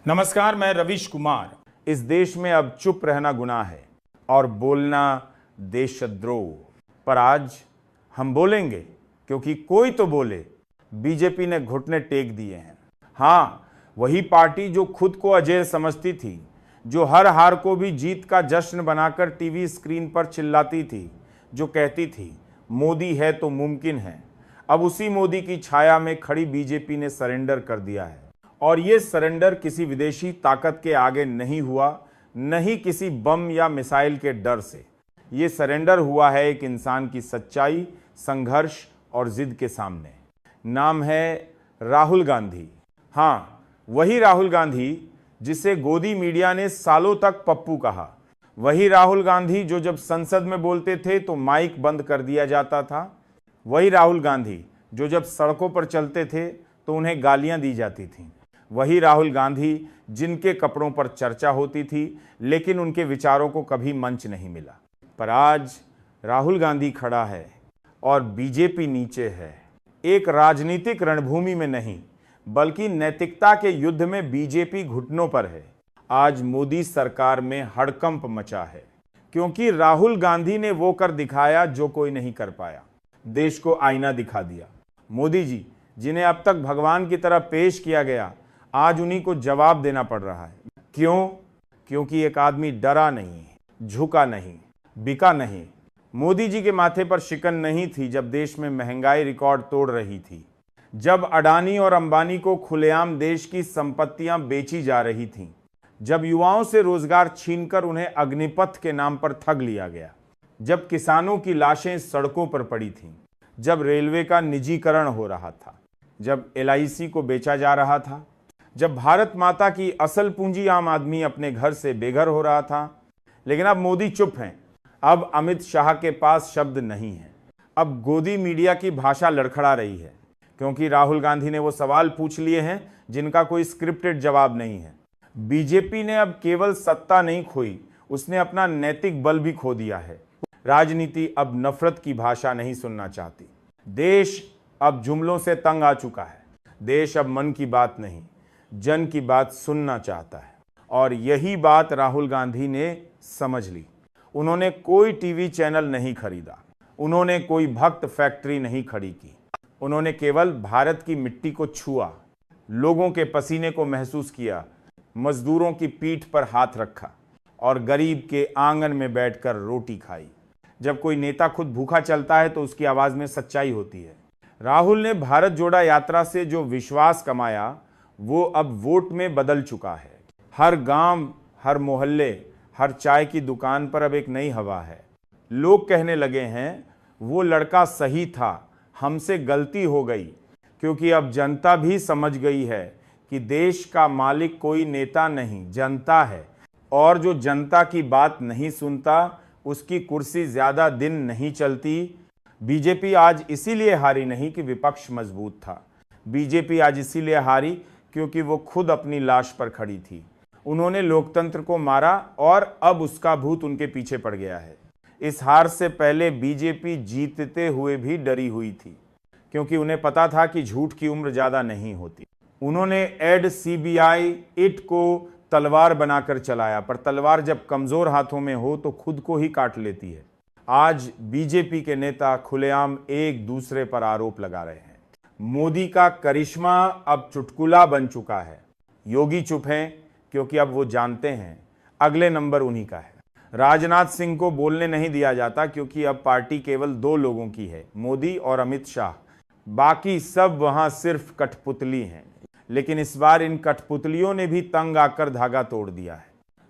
नमस्कार, मैं रविश कुमार। इस देश में अब चुप रहना गुनाह है और बोलना देशद्रोह। पर आज हम बोलेंगे, क्योंकि कोई तो बोले। बीजेपी ने घुटने टेक दिए हैं। हाँ, वही पार्टी जो खुद को अजेय समझती थी, जो हर हार को भी जीत का जश्न बनाकर टीवी स्क्रीन पर चिल्लाती थी, जो कहती थी मोदी है तो मुमकिन है। अब उसी मोदी की छाया में खड़ी बीजेपी ने सरेंडर कर दिया है। और ये सरेंडर किसी विदेशी ताकत के आगे नहीं हुआ, न ही किसी बम या मिसाइल के डर से। ये सरेंडर हुआ है एक इंसान की सच्चाई, संघर्ष और जिद के सामने। नाम है राहुल गांधी। हाँ, वही राहुल गांधी जिसे गोदी मीडिया ने सालों तक पप्पू कहा। वही राहुल गांधी जो जब संसद में बोलते थे तो माइक बंद कर दिया जाता था। वही राहुल गांधी जो जब सड़कों पर चलते थे तो उन्हें गालियां दी जाती थीं। वही राहुल गांधी जिनके कपड़ों पर चर्चा होती थी, लेकिन उनके विचारों को कभी मंच नहीं मिला। पर आज राहुल गांधी खड़ा है और बीजेपी नीचे है। एक राजनीतिक रणभूमि में नहीं, बल्कि नैतिकता के युद्ध में बीजेपी घुटनों पर है। आज मोदी सरकार में हड़कंप मचा है, क्योंकि राहुल गांधी ने वो कर दिखाया जो कोई नहीं कर पाया। देश को आईना दिखा दिया। मोदी जी, जिन्हें अब तक भगवान की तरह पेश किया गया, आज उन्हीं को जवाब देना पड़ रहा है। क्यों? क्योंकि एक आदमी डरा नहीं, झुका नहीं, बिका नहीं। मोदी जी के माथे पर शिकन नहीं थी जब देश में महंगाई रिकॉर्ड तोड़ रही थी, जब अडानी और अंबानी को खुलेआम देश की संपत्तियां बेची जा रही थीं, जब युवाओं से रोजगार छीनकर उन्हें अग्निपथ के नाम पर ठग लिया गया, जब किसानों की लाशें सड़कों पर पड़ी थीं, जब रेलवे का निजीकरण हो रहा था, जब LIC को बेचा जा रहा था, जब भारत माता की असल पूंजी आम आदमी अपने घर से बेघर हो रहा था। लेकिन अब मोदी चुप हैं। अब अमित शाह के पास शब्द नहीं है। अब गोदी मीडिया की भाषा लड़खड़ा रही है, क्योंकि राहुल गांधी ने वो सवाल पूछ लिए हैं जिनका कोई स्क्रिप्टेड जवाब नहीं है। बीजेपी ने अब केवल सत्ता नहीं खोई, उसने अपना नैतिक बल भी खो दिया है। राजनीति अब नफरत की भाषा नहीं सुनना चाहती। देश अब जुमलों से तंग आ चुका है। देश अब मन की बात नहीं, जन की बात सुनना चाहता है। और यही बात राहुल गांधी ने समझ ली। उन्होंने कोई टीवी चैनल नहीं खरीदा, उन्होंने कोई भक्त फैक्ट्री नहीं खड़ी की। उन्होंने केवल भारत की मिट्टी को छुआ, लोगों के पसीने को महसूस किया, मजदूरों की पीठ पर हाथ रखा और गरीब के आंगन में बैठकर रोटी खाई। जब कोई नेता खुद भूखा चलता है तो उसकी आवाज में सच्चाई होती है। राहुल ने भारत जोड़ा यात्रा से जो विश्वास कमाया, वो अब वोट में बदल चुका है। हर गांव, हर मोहल्ले, हर चाय की दुकान पर अब एक नई हवा है। लोग कहने लगे हैं वो लड़का सही था, हमसे गलती हो गई। क्योंकि अब जनता भी समझ गई है कि देश का मालिक कोई नेता नहीं, जनता है। और जो जनता की बात नहीं सुनता, उसकी कुर्सी ज्यादा दिन नहीं चलती। बीजेपी आज इसीलिए हारी नहीं कि विपक्ष मजबूत था। बीजेपी आज इसीलिए हारी क्योंकि वो खुद अपनी लाश पर खड़ी थी। उन्होंने लोकतंत्र को मारा और अब उसका भूत उनके पीछे पड़ गया है। इस हार से पहले बीजेपी जीतते हुए भी डरी हुई थी, क्योंकि उन्हें पता था कि झूठ की उम्र ज्यादा नहीं होती। उन्होंने एड CBI इट को तलवार बनाकर चलाया, पर तलवार जब कमजोर हाथों में हो तो खुद को ही काट लेती है। आज बीजेपी के नेता खुलेआम एक दूसरे पर आरोप लगा रहे हैं। मोदी का करिश्मा अब चुटकुला बन चुका है। योगी चुप हैं क्योंकि अब वो जानते हैं अगले नंबर उन्हीं का है। राजनाथ सिंह को बोलने नहीं दिया जाता क्योंकि अब पार्टी केवल 2 लोगों की है, मोदी और अमित शाह। बाकी सब वहां सिर्फ कठपुतली हैं। लेकिन इस बार इन कठपुतलियों ने भी तंग आकर धागा तोड़ दिया है।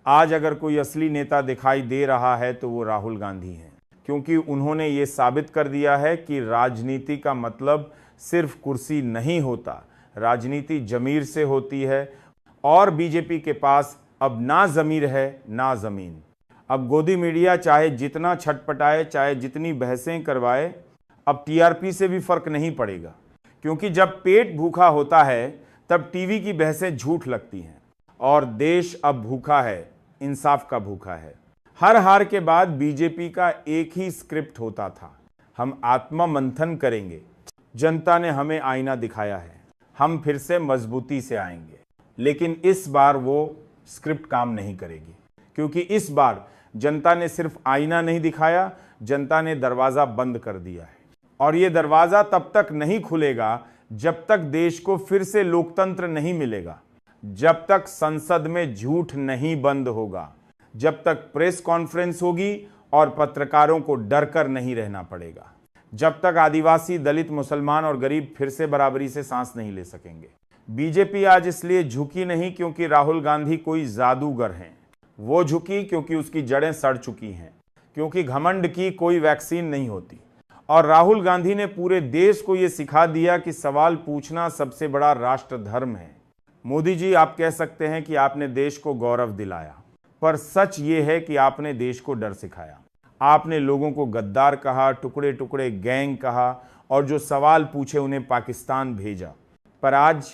आज अगर कोई असली नेता दिखाई दे रहा है तो वो राहुल गांधी हैं, क्योंकि उन्होंने ये साबित कर दिया है कि राजनीति का मतलब सिर्फ कुर्सी नहीं होता, राजनीति जमीर से होती है। और बीजेपी के पास अब ना जमीर है ना जमीन। अब गोदी मीडिया चाहे जितना छटपटाए, चाहे जितनी बहसें करवाए, अब TRP से भी फर्क नहीं पड़ेगा। क्योंकि जब पेट भूखा होता है तब टीवी की बहसें झूठ लगती हैं। और देश अब भूखा है, इंसाफ का भूखा है। हर हार के बाद बीजेपी का एक ही स्क्रिप्ट होता था, हम आत्मा मंथन करेंगे। जनता ने हमें आईना दिखाया है, हम फिर से मजबूती से आएंगे। लेकिन इस बार वो स्क्रिप्ट काम नहीं करेगी, क्योंकि इस बार जनता ने सिर्फ आईना नहीं दिखाया, जनता ने दरवाजा बंद कर दिया है। और ये दरवाजा तब तक नहीं खुलेगा जब तक देश को फिर से लोकतंत्र नहीं मिलेगा, जब तक संसद में झूठ नहीं बंद होगा, जब तक प्रेस कॉन्फ्रेंस होगी और पत्रकारों को डर कर नहीं रहना पड़ेगा, जब तक आदिवासी, दलित, मुसलमान और गरीब फिर से बराबरी से सांस नहीं ले सकेंगे। बीजेपी आज इसलिए झुकी नहीं क्योंकि राहुल गांधी कोई जादूगर हैं, वो झुकी क्योंकि उसकी जड़ें सड़ चुकी हैं, क्योंकि घमंड की कोई वैक्सीन नहीं होती। और राहुल गांधी ने पूरे देश को यह सिखा दिया कि सवाल पूछना सबसे बड़ा राष्ट्र धर्म है। मोदी जी, आप कह सकते हैं कि आपने देश को गौरव दिलाया, पर सच ये है कि आपने देश को डर सिखाया। आपने लोगों को गद्दार कहा, टुकड़े टुकड़े गैंग कहा, और जो सवाल पूछे उन्हें पाकिस्तान भेजा। पर आज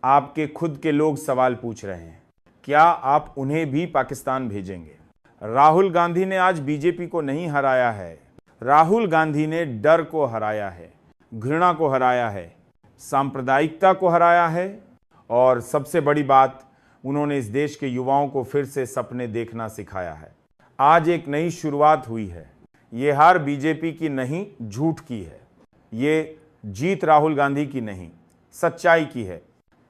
आपके खुद के लोग सवाल पूछ रहे हैं, क्या आप उन्हें भी पाकिस्तान भेजेंगे? राहुल गांधी ने आज बीजेपी को नहीं हराया है, राहुल गांधी ने डर को हराया है, घृणा को हराया है, सांप्रदायिकता को हराया है, और सबसे बड़ी बात, उन्होंने इस देश के युवाओं को फिर से सपने देखना सिखाया है। आज एक नई शुरुआत हुई है। ये हार बीजेपी की नहीं, झूठ की है। ये जीत राहुल गांधी की नहीं, सच्चाई की है।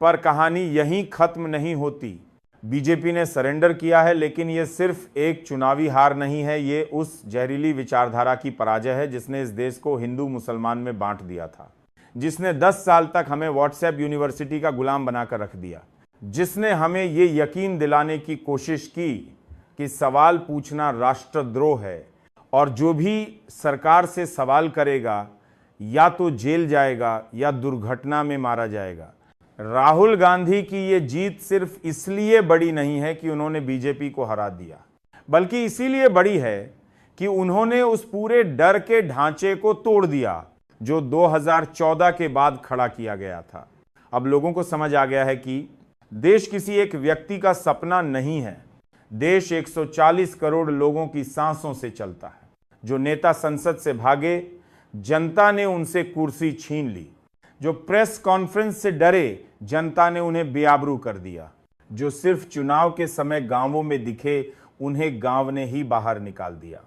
पर कहानी यहीं खत्म नहीं होती। बीजेपी ने सरेंडर किया है, लेकिन ये सिर्फ एक चुनावी हार नहीं है, ये उस जहरीली विचारधारा की पराजय है जिसने इस देश को हिंदू मुसलमान में बांट दिया था, जिसने 10 साल तक हमें व्हाट्सएप यूनिवर्सिटी का गुलाम बनाकर रख दिया, जिसने हमें ये यकीन दिलाने की कोशिश की कि सवाल पूछना राष्ट्रद्रोह है, और जो भी सरकार से सवाल करेगा या तो जेल जाएगा या दुर्घटना में मारा जाएगा। राहुल गांधी की ये जीत सिर्फ इसलिए बड़ी नहीं है कि उन्होंने बीजेपी को हरा दिया, बल्कि इसीलिए बड़ी है कि उन्होंने उस पूरे डर के ढांचे को तोड़ दिया जो 2014 के बाद खड़ा किया गया था। अब लोगों को समझ आ गया है कि देश किसी एक व्यक्ति का सपना नहीं है, देश 140 करोड़ लोगों की सांसों से चलता है। जो नेता संसद से भागे, जनता ने उनसे कुर्सी छीन ली। जो प्रेस कॉन्फ्रेंस से डरे, जनता ने उन्हें बेआबरू कर दिया। जो सिर्फ चुनाव के समय गांवों में दिखे, उन्हें गांव ने ही बाहर निकाल दिया।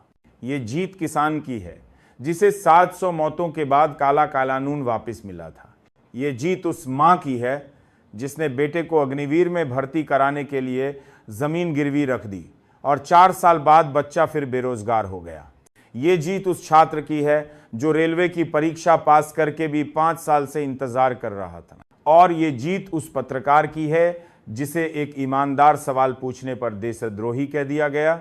ये जीत किसान की है, जिसे 700 मौतों के बाद काला कानून वापस मिला था। ये जीत उस मां की है जिसने बेटे को अग्निवीर में भर्ती कराने के लिए जमीन गिरवी रख दी, और 4 साल बाद बच्चा फिर बेरोजगार हो गया। ये जीत उस छात्र की है जो रेलवे की परीक्षा पास करके भी 5 साल से इंतजार कर रहा था। और ये जीत उस पत्रकार की है जिसे एक ईमानदार सवाल पूछने पर देशद्रोही कह दिया गया।